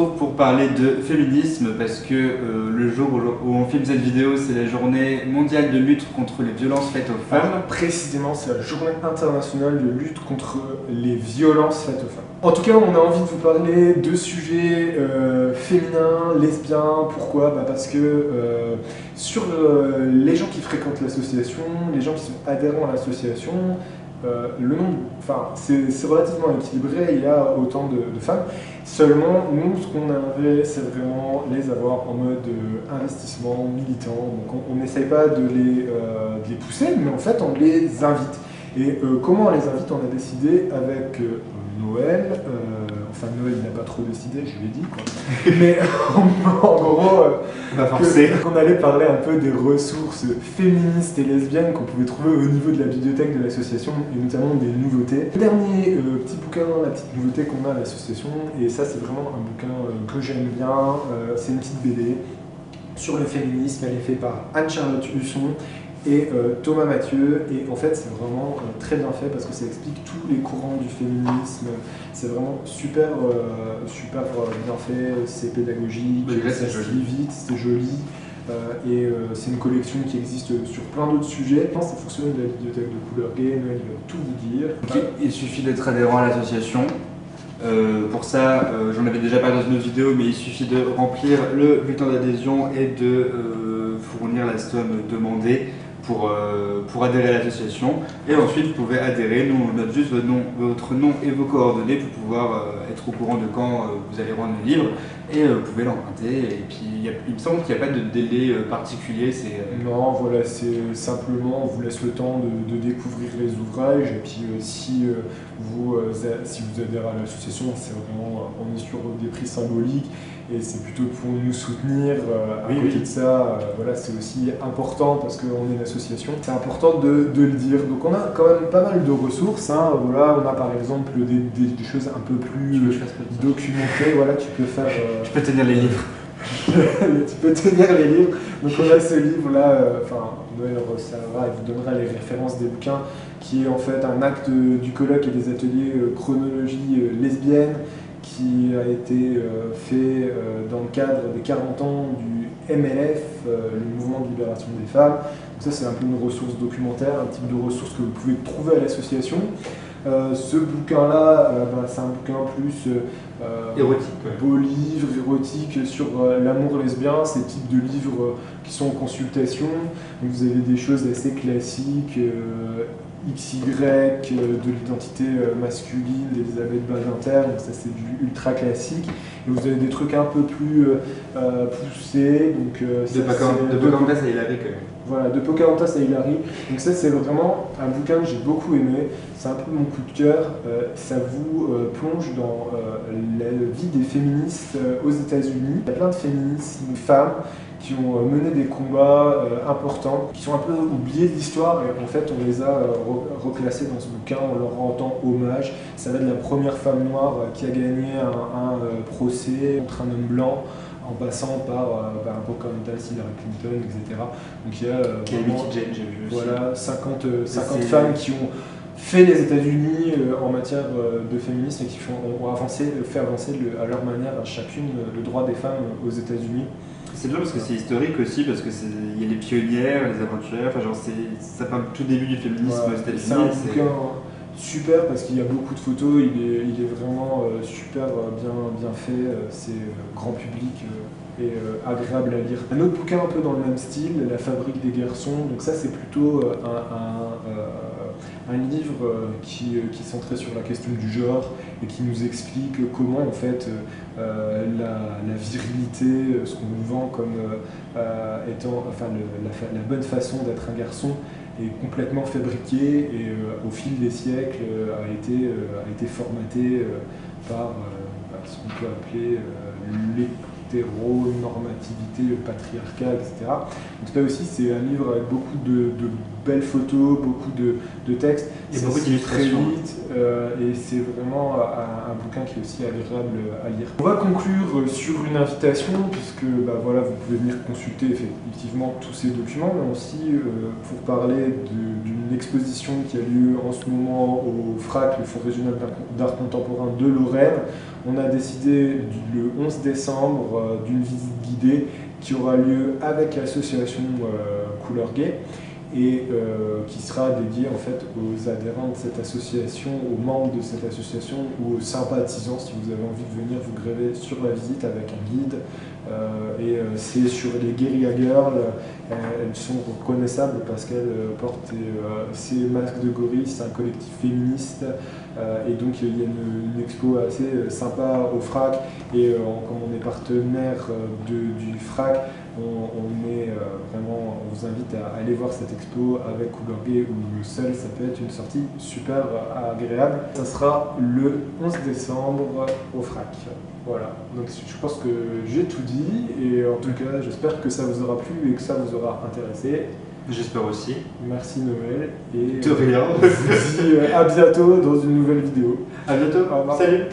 retrouve pour parler de féminisme parce que le jour où on filme cette vidéo, c'est la journée mondiale de lutte contre les violences faites aux femmes. Précisément, c'est la journée internationale de lutte contre les violences faites aux femmes. En tout cas, on a envie de vous parler de sujets féminins, lesbiens. Pourquoi? Parce que sur les gens qui fréquentent l'association, les gens qui sont adhérents à l'association, le nombre, c'est relativement équilibré, il y a autant de femmes. Seulement, nous, ce qu'on aimerait, c'est vraiment les avoir en mode investissement militant. Donc on n'essaye pas de les pousser, mais en fait, on les invite. Et comment on les invite? On a décidé avec Noël, Noël il n'a pas trop décidé, je lui ai dit quoi. Mais en gros, qu'on allait parler un peu des ressources féministes et lesbiennes qu'on pouvait trouver au niveau de la bibliothèque de l'association, et notamment des nouveautés. Le dernier petit bouquin, la petite nouveauté qu'on a à l'association, et ça c'est vraiment un bouquin que j'aime bien, c'est une petite BD sur le féminisme, elle est faite par Anne-Charlotte Husson et Thomas Mathieu, et en fait c'est vraiment très bien fait parce que ça explique tous les courants du féminisme, c'est vraiment super bien fait, c'est pédagogique, ça se lit vite, c'est joli, et c'est une collection qui existe sur plein d'autres sujets. Je pense que c'est fonctionné de la bibliothèque de couleur gay, Noël il va tout vous dire. Okay. Il suffit d'être adhérent à l'association. Pour ça, j'en avais déjà parlé dans une autre vidéo, mais il suffit de remplir le bulletin d'adhésion et de fournir la somme demandée pour adhérer à l'association. Et ensuite, vous pouvez adhérer. Nous, on note juste votre nom et vos coordonnées pour pouvoir être au courant de quand vous allez rendre le livre. Et vous pouvez l'emprunter. Et puis, il me semble qu'il n'y a pas de délai particulier. Non, voilà, c'est simplement, on vous laisse le temps de découvrir les ouvrages. Et puis, si vous adhérez à l'association, c'est vraiment, on est sur des prix symboliques. Et c'est plutôt pour nous soutenir. À côté de ça, voilà, c'est aussi important parce qu'on est une association. C'est important de le dire. Donc on a quand même pas mal de ressources. Voilà, on a par exemple des choses un peu plus documentées. Voilà, tu peux faire. Tu peux tenir les livres. Tu peux tenir les livres. Donc on a ce livre-là. Noël Rossara, il vous donnera les références des bouquins, qui est en fait un acte du colloque et des ateliers chronologie lesbienne, qui a été fait dans le cadre des 40 ans du MLF, le mouvement de libération des femmes. Donc ça c'est un peu une ressource documentaire, un type de ressource que vous pouvez trouver à l'association. Ce bouquin-là, c'est un bouquin plus érotique, beau livre, érotique, sur l'amour lesbien, ces types de livres qui sont en consultation. Donc vous avez des choses assez classiques, XY, de l'identité masculine d'Elisabeth Badinter, donc ça c'est du ultra classique. Et vous avez des trucs un peu plus poussés. Donc, de Pocahontas à Hilary quand même. Voilà, de Pocahontas à Hilary. Donc ça c'est vraiment un bouquin que j'ai beaucoup aimé, c'est un peu mon coup de cœur. Ça vous plonge dans la vie des féministes aux États-Unis. Il y a plein de féministes, de femmes, qui ont mené des combats importants, qui sont un peu oubliés de l'histoire, et en fait on les a reclassés dans ce bouquin, on leur rendant hommage. Ça va de la première femme noire qui a gagné un procès contre un homme blanc, en passant par Pocahontas, Hillary Clinton, etc. Donc il y a vraiment, Jane, j'ai vu aussi. Voilà, 50 femmes qui ont fait les États-Unis en matière de féminisme et qui ont fait avancer à leur manière chacune le droit des femmes aux États-Unis. C'est bien parce que c'est historique aussi, parce qu'il y a les pionnières, les aventurières, ça parle tout début du féminisme aux États-Unis. C'est un bouquin super parce qu'il y a beaucoup de photos, il est vraiment super bien fait, c'est grand public et agréable à lire. Un autre bouquin un peu dans le même style, La fabrique des garçons, donc ça c'est plutôt un livre qui est centré sur la question du genre et qui nous explique comment en fait la virilité, ce qu'on nous vend comme étant la bonne façon d'être un garçon, est complètement fabriquée et au fil des siècles a été formatée par ce qu'on peut appeler l'hétéronormativité patriarcale, etc. En tout cas aussi c'est un livre avec beaucoup de belles photos, beaucoup de textes, et beaucoup d'illustrations. Très vite, et c'est vraiment un bouquin qui est aussi agréable à lire. On va conclure sur une invitation, puisque voilà, vous pouvez venir consulter effectivement tous ces documents, mais aussi pour parler d'une exposition qui a lieu en ce moment au FRAC, le Fonds régional d'art contemporain de Lorraine. On a décidé le 11 décembre d'une visite guidée qui aura lieu avec l'association Couleur Gay et qui sera dédiée en fait aux adhérents de cette association, aux membres de cette association ou aux sympathisants si vous avez envie de venir vous gréver sur la visite avec un guide. C'est sur les Guerilla Girls, elles sont reconnaissables parce qu'elles portent ces masques de gorille, c'est un collectif féministe et donc il y a une expo assez sympa au FRAC et comme on est partenaire du FRAC, on vous invite à aller voir cette expo avec Couleur Gay ou seul, ça peut être une sortie super agréable. Ça sera le 11 décembre au FRAC. Voilà, donc je pense que j'ai tout dit et en tout cas j'espère que ça vous aura plu et que ça vous aura intéressé. J'espère aussi. Merci Noël et de rien. je vous dis à bientôt dans une nouvelle vidéo. À bientôt. Au revoir. Salut.